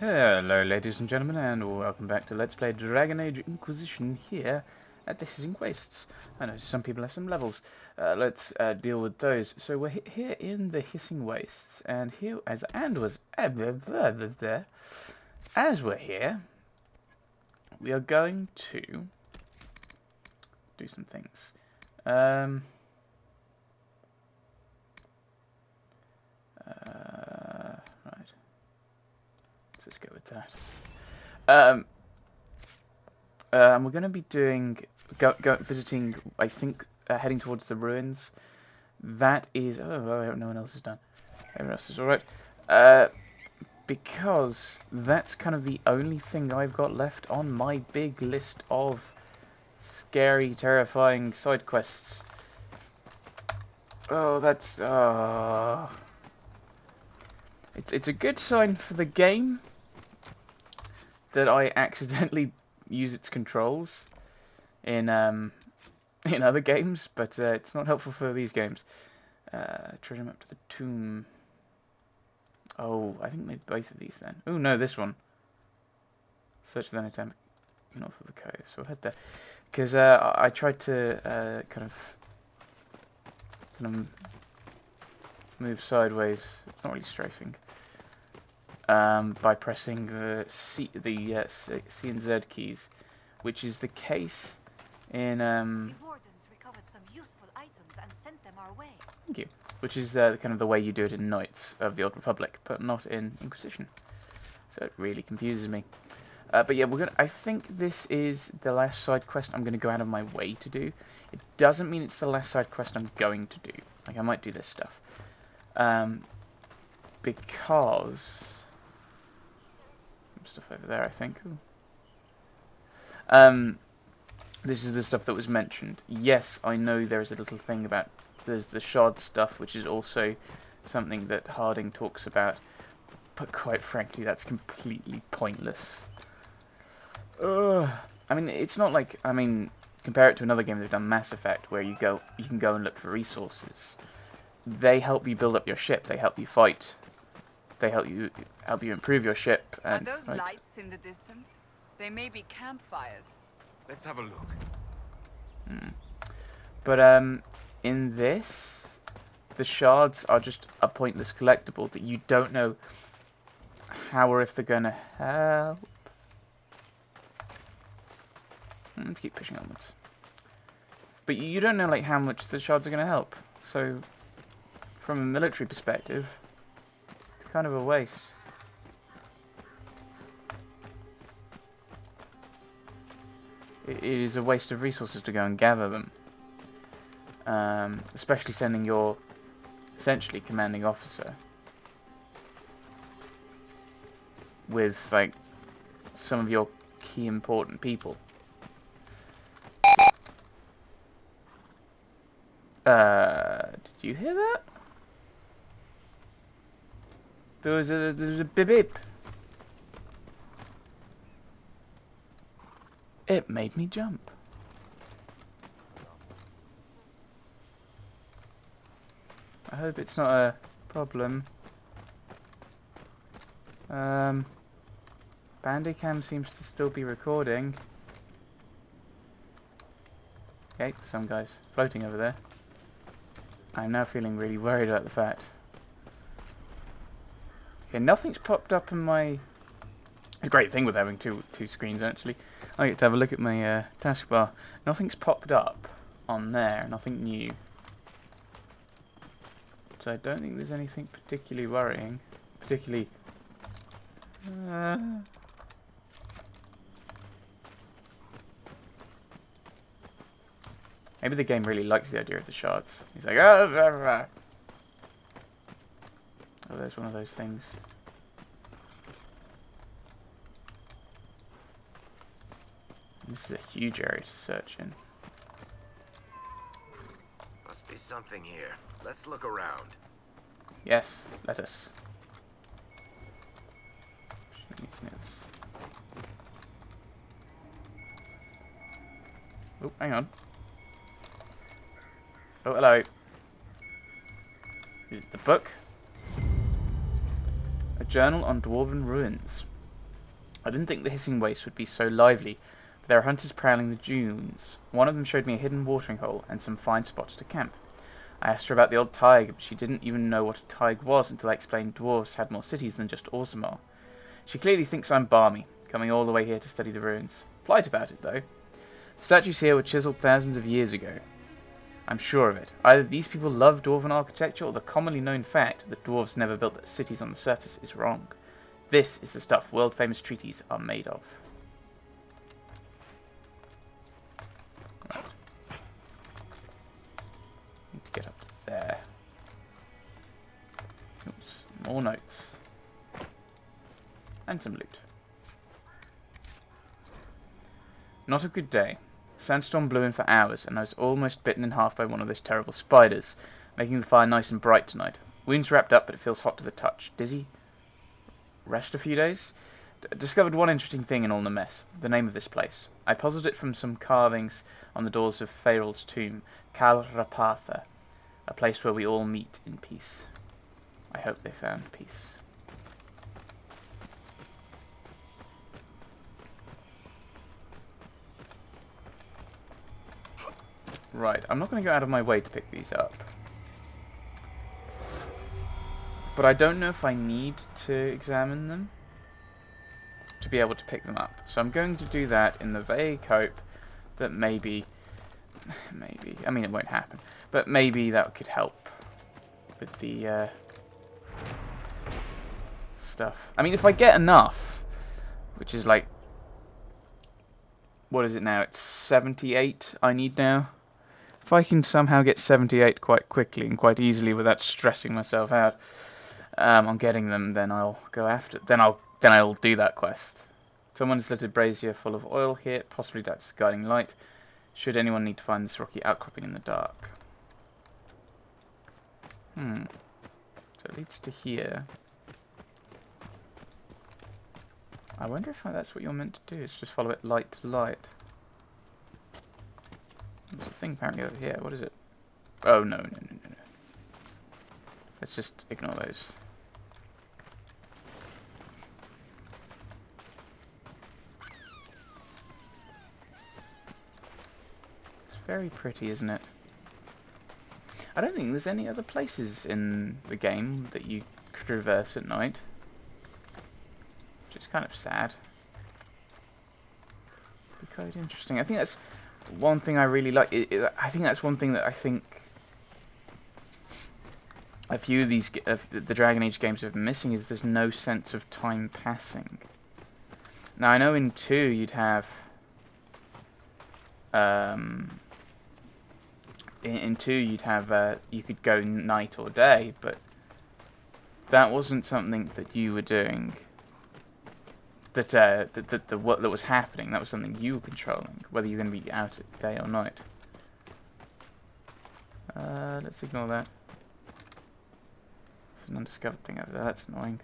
Hello ladies and gentlemen, and welcome back to Let's Play Dragon Age Inquisition here at the Hissing Wastes. I know some people have some levels. Let's deal with those. So we're here in the Hissing Wastes, and here as we're here, we are going to do some things. Right. Let's just go with that. We're going to be doing visiting. I think heading towards the ruins. That is. Oh, no one else is done. Everyone else is all right. Because that's kind of the only thing I've got left on my big list of scary, terrifying side quests. Oh, that's. It's a good sign for the game that I accidentally use its controls in other games, but it's not helpful for these games. Treasure map to the tomb. Oh, I think maybe both of these then. Oh no, this one. Search the attempt north of the cove. So we'll head there, because I tried to kind of move sideways. It's not really strafing. By pressing the C and Z keys, which is the case in The wardens recovered some useful items and sent them our way. Thank you. Which is kind of the way you do it in Knights of the Old Republic, but not in Inquisition. So it really confuses me. But yeah, I think this is the last side quest I'm gonna go out of my way to do. It doesn't mean it's the last side quest I'm going to do. Like, I might do this stuff, because stuff over there, I think. This is the stuff that was mentioned. Yes, I know there is a little thing about there's the shard stuff, which is also something that Harding talks about, but quite frankly, that's completely pointless. I mean, it's not like, compare it to another game they've done, Mass Effect, where you can go and look for resources. They help you build up your ship. They help you fight. They help you improve your ship. And are those lights in the distance? They may be campfires. Let's have a look. But in this, the shards are just a pointless collectible that you don't know how or if they're gonna help. Let's keep pushing onwards. But you don't know like how much the shards are gonna help. So, from a military perspective, it's kind of a waste. It is a waste of resources to go and gather them. Especially sending your, essentially, commanding officer with, like, some of your key important people. Did you hear that? There was a bip bip. It made me jump. I hope it's not a problem. Bandicam seems to still be recording. Okay, some guy's floating over there. I'm now feeling really worried about the fact. Okay, nothing's popped up in my... A great thing with having two screens, actually. I get to have a look at my taskbar. Nothing's popped up on there, nothing new. So I don't think there's anything particularly worrying. Particularly... Maybe the game really likes the idea of the shards. He's like, oh, blah, blah, blah. Oh, there's one of those things. This is a huge area to search in. Must be something here. Let's look around. Yes, let us. Oh, hang on. Oh, hello. Is it the book? A journal on dwarven ruins. I didn't think the hissing waste would be so lively, but there are hunters prowling the dunes. One of them showed me a hidden watering hole and some fine spots to camp. I asked her about the old Tig, but she didn't even know what a Tig was until I explained dwarves had more cities than just Orzammar. She clearly thinks I'm balmy, coming all the way here to study the ruins. Polite about it, though. The statues here were chiseled thousands of years ago. I'm sure of it. Either these people love dwarven architecture, or the commonly known fact that dwarves never built cities on the surface is wrong. This is the stuff world-famous treaties are made of. Right. Need to get up there. Oops, more notes. And some loot. Not a good day. Sandstorm blew in for hours, and I was almost bitten in half by one of those terrible spiders, making the fire nice and bright tonight. Wounds wrapped up, but it feels hot to the touch. Dizzy? Rest a few days? Discovered one interesting thing in all the mess. The name of this place. I puzzled it from some carvings on the doors of Faeral's tomb. Kal Rapatha. A place where we all meet in peace. I hope they found peace. Right, I'm not going to go out of my way to pick these up. But I don't know if I need to examine them to be able to pick them up. So I'm going to do that in the vague hope that maybe, I mean it won't happen, but maybe that could help with the stuff. I mean, if I get enough, which is like, what is it now? It's 78 I need now. If I can somehow get 78 quite quickly and quite easily without stressing myself out on getting them, then I'll go after. Then I'll do that quest. Someone's lit a brazier full of oil here. Possibly that's guiding light. Should anyone need to find this rocky outcropping in the dark. So it leads to here. I wonder if that's what you're meant to do. Is just follow it light to light. There's a thing apparently over here. What is it? Oh, no. Let's just ignore those. It's very pretty, isn't it? I don't think there's any other places in the game that you traverse at night. Which is kind of sad. Be quite interesting. I think that's one thing I really like. I think that's one thing that I think a few of these the Dragon Age games are missing, is there's no sense of time passing. Now I know in 2 you'd have in 2 you'd have you could go night or day, but that wasn't something that you were doing. What was happening, that was something you were controlling, whether you're going to be out at day or night. Let's ignore that. There's an undiscovered thing over there, that's annoying.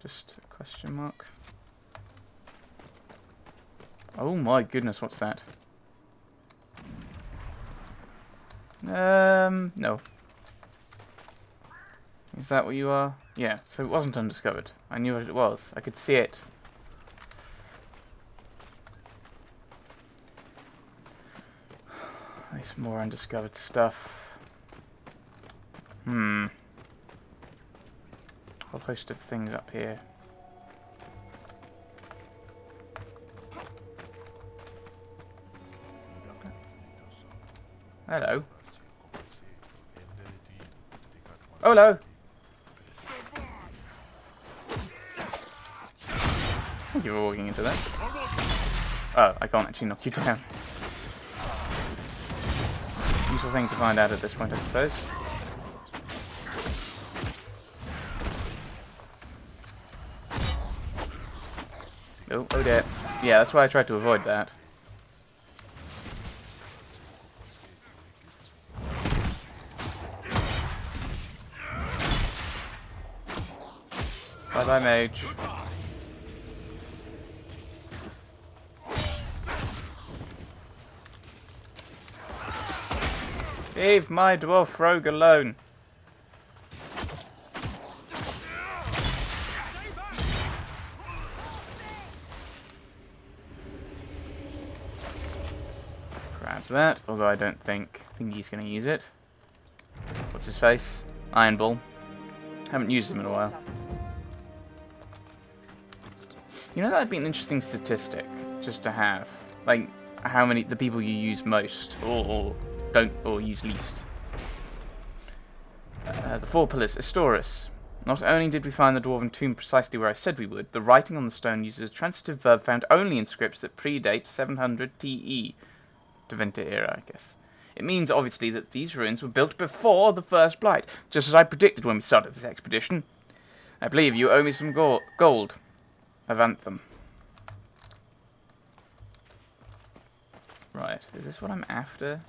Just a question mark. Oh my goodness, what's that? No. Is that what you are? Yeah, so it wasn't undiscovered. I knew what it was. I could see it. There's more undiscovered stuff. A whole host of things up here. Hello. Oh, hello. Thank you for walking into that. Oh, I can't actually knock you down. Useful thing to find out at this point, I suppose. Oh dear. Yeah, that's why I tried to avoid that. Bye bye, mage. Leave my dwarf rogue alone. Sounds of that, although I don't think Thingy's going to use it. What's his face? Iron Ball. Haven't used him in a while. You know, that'd be an interesting statistic just to have. Like, how many, the people you use most, or don't, or use least. The Four Pillars, Astoris. Not only did we find the Dwarven tomb precisely where I said we would, the writing on the stone uses a transitive verb found only in scripts that predate 700 TE. Deventer era, I guess. It means, obviously, that these ruins were built before the First Blight, just as I predicted when we started this expedition. I believe you owe me some gold. Avanthem. Right, is this what I'm after?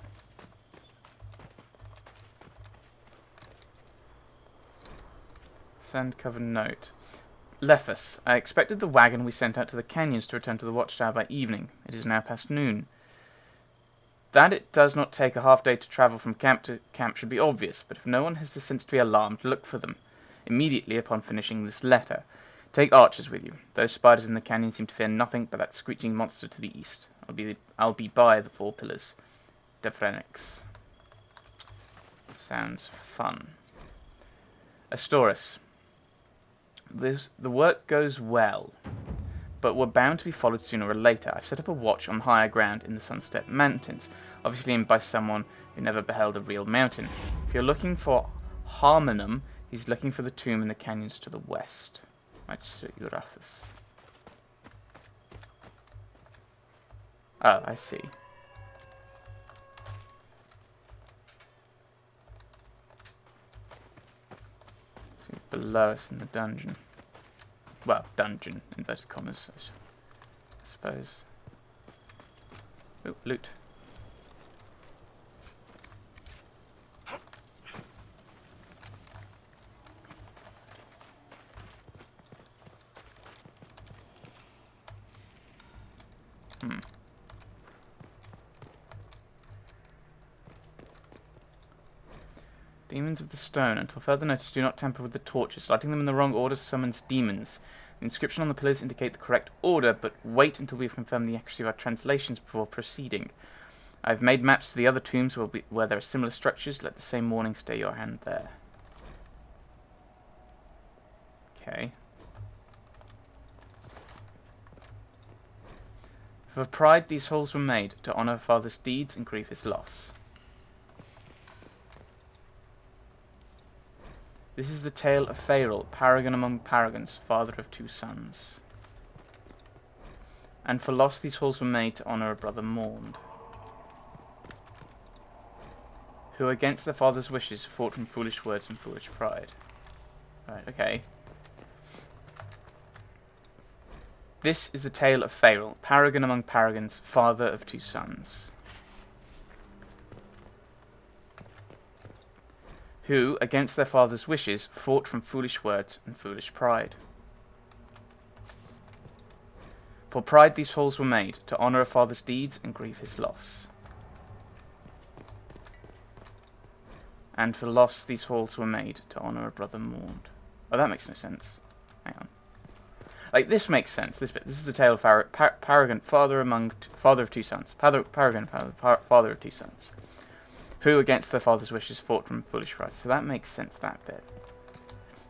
Sand-covered note. Lephus, I expected the wagon we sent out to the canyons to return to the watchtower by evening. It is now past noon. That it does not take a half day to travel from camp to camp should be obvious, but if no one has the sense to be alarmed, look for them immediately upon finishing this letter. Take archers with you. Those spiders in the canyon seem to fear nothing but that screeching monster to the east. I'll be by the Four Pillars. Defrenix. Sounds fun. Astoris. The work goes well, but we're bound to be followed sooner or later. I've set up a watch on higher ground in the Sunstep Mountains, obviously aimed by someone who never beheld a real mountain. If you're looking for Harmonum, he's looking for the tomb in the canyons to the west. Urathus. Oh, I see. See below us in the dungeon. Well, dungeon, inverted commas, I suppose. Ooh, loot. Demons of the Stone. Until further notice, do not tamper with the torches. Lighting them in the wrong order summons demons. The inscription on the pillars indicate the correct order, but wait until we've confirmed the accuracy of our translations before proceeding. I've made maps to the other tombs where there are similar structures. Let the same warning stay your hand there. Okay. For pride these halls were made, to honour father's deeds and grieve his loss. This is the tale of Faeril, paragon among paragons, father of 2 sons. And for loss these halls were made to honour a brother mourned, who against their father's wishes fought from foolish words and foolish pride. Right, okay. This is the tale of Faeril, paragon among paragons, father of 2 sons. Who, against their father's wishes, fought from foolish words and foolish pride. For pride these halls were made, to honour a father's deeds and grieve his loss. And for loss these halls were made, to honour a brother mourned. Oh, that makes no sense. Hang on. Like, this makes sense, this bit. This is the tale of paragon, father of 2 sons. Paragon, father of 2 sons. Who, against their father's wishes, fought from foolish pride. So that makes sense, that bit.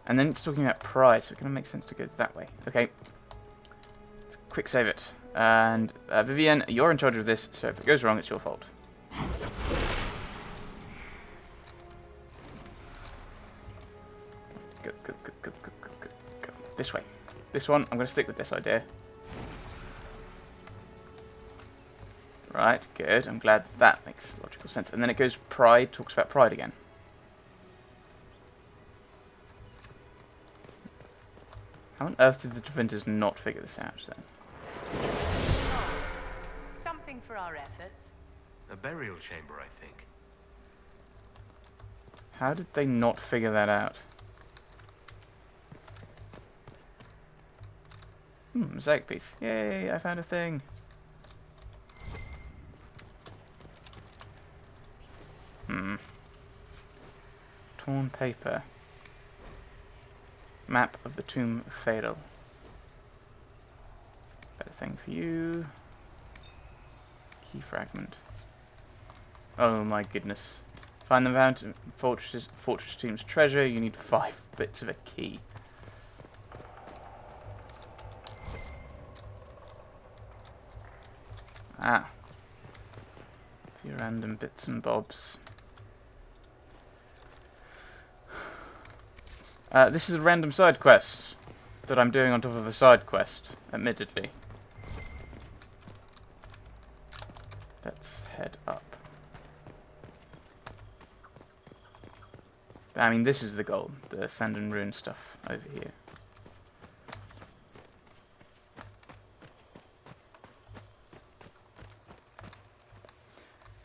And then it's talking about pride, so it kind of makes sense to go that way. Okay. Let's quick save it. And, Vivienne, you're in charge of this, so if it goes wrong, it's your fault. Go. This way. This one, I'm going to stick with this idea. Right, good. I'm glad that makes logical sense. And then it goes pride, talks about pride again. How on earth did the Deventers not figure this out then? Something for our efforts. A burial chamber, I think. How did they not figure that out? Mosaic piece. Yay, I found a thing. Torn paper. Map of the tomb of Faeril. Better thing for you. Key fragment. Oh my goodness. Find the mountain fortress team's treasure. You need 5 bits of a key. Ah. A few random bits and bobs. This is a random side quest that I'm doing on top of a side quest, admittedly. Let's head up. I mean, this is the goal, the sand and ruin stuff over here.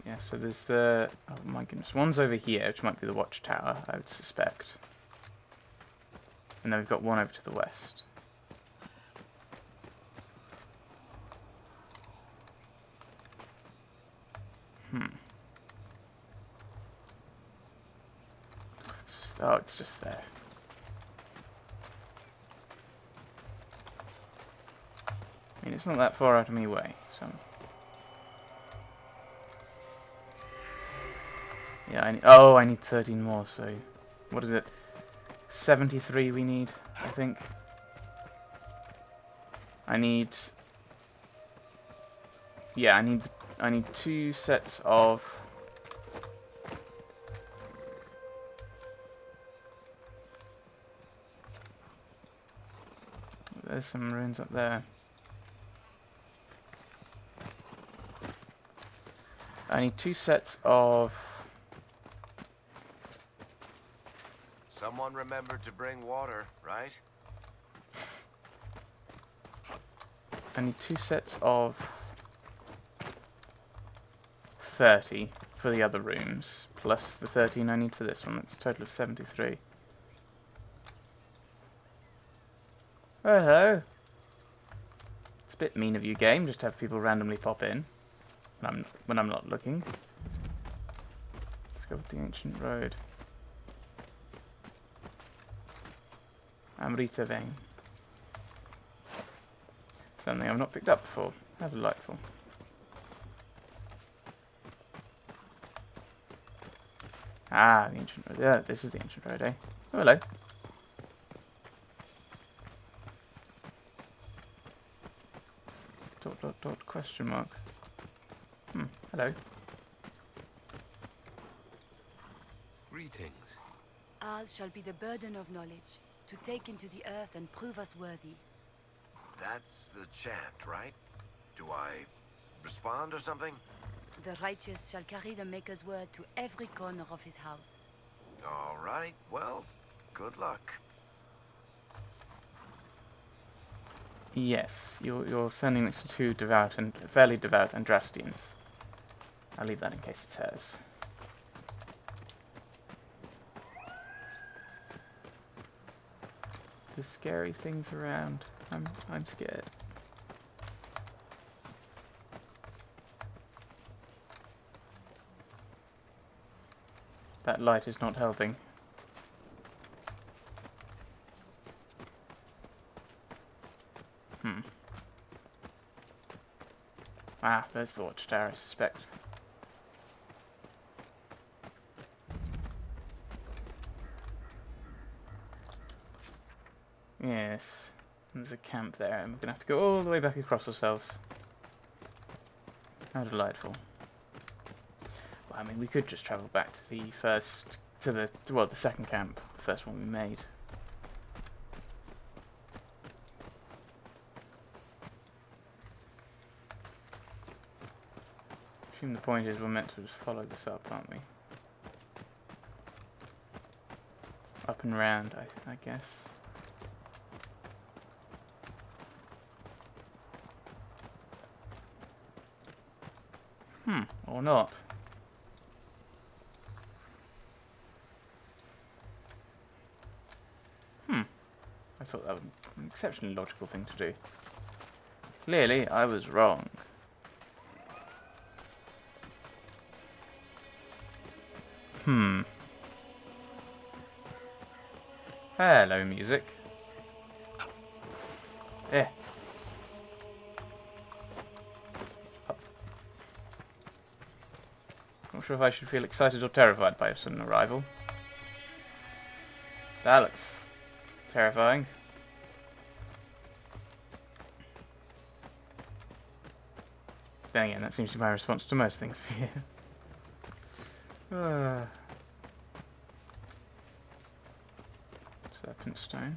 Yeah, so there's the... Oh my goodness, one's over here, which might be the watchtower, I would suspect. And then we've got one over to the west. It's just there. I mean, it's not that far out of my way, so... Yeah, I need 13 more, so... What is it? 73 we need, I think. Yeah, I need 2 sets of... There's some ruins up there. I need 2 sets of... Someone remembered to bring water, right? I need 2 sets of 30 for the other rooms, plus the 13 I need for this one. That's a total of 73. Oh, hello. It's a bit mean of you, game, just to have people randomly pop in when I'm not looking. Let's go with the ancient road. Amrita vein. Something I've not picked up before. How delightful. Ah, the ancient road. Yeah, this is the ancient road, eh? Oh, hello. Dot, dot, dot, question mark. Hello. Greetings. Ours shall be the burden of knowledge, to take into the earth and prove us worthy. That's the chant, right? Do I respond or something? The righteous shall carry the Maker's word to every corner of his house. All right, well, good luck. Yes, you're standing next to 2 devout and fairly devout Andrastians. I'll leave that in case it's hers. There's scary things around. I'm scared. That light is not helping. Ah, there's the watchtower, I suspect. Yes. And there's a camp there, and we're gonna have to go all the way back across ourselves. How delightful. Well, I mean, we could just travel back to the the second camp, the first one we made. I assume the point is we're meant to just follow this up, aren't we? Up and round, I guess. Or not. I thought that was an exceptionally logical thing to do. Clearly, I was wrong. Hello, music. Eh. Not sure if I should feel excited or terrified by a sudden arrival. That looks terrifying. Then again, that seems to be my response to most things here. Serpent stone.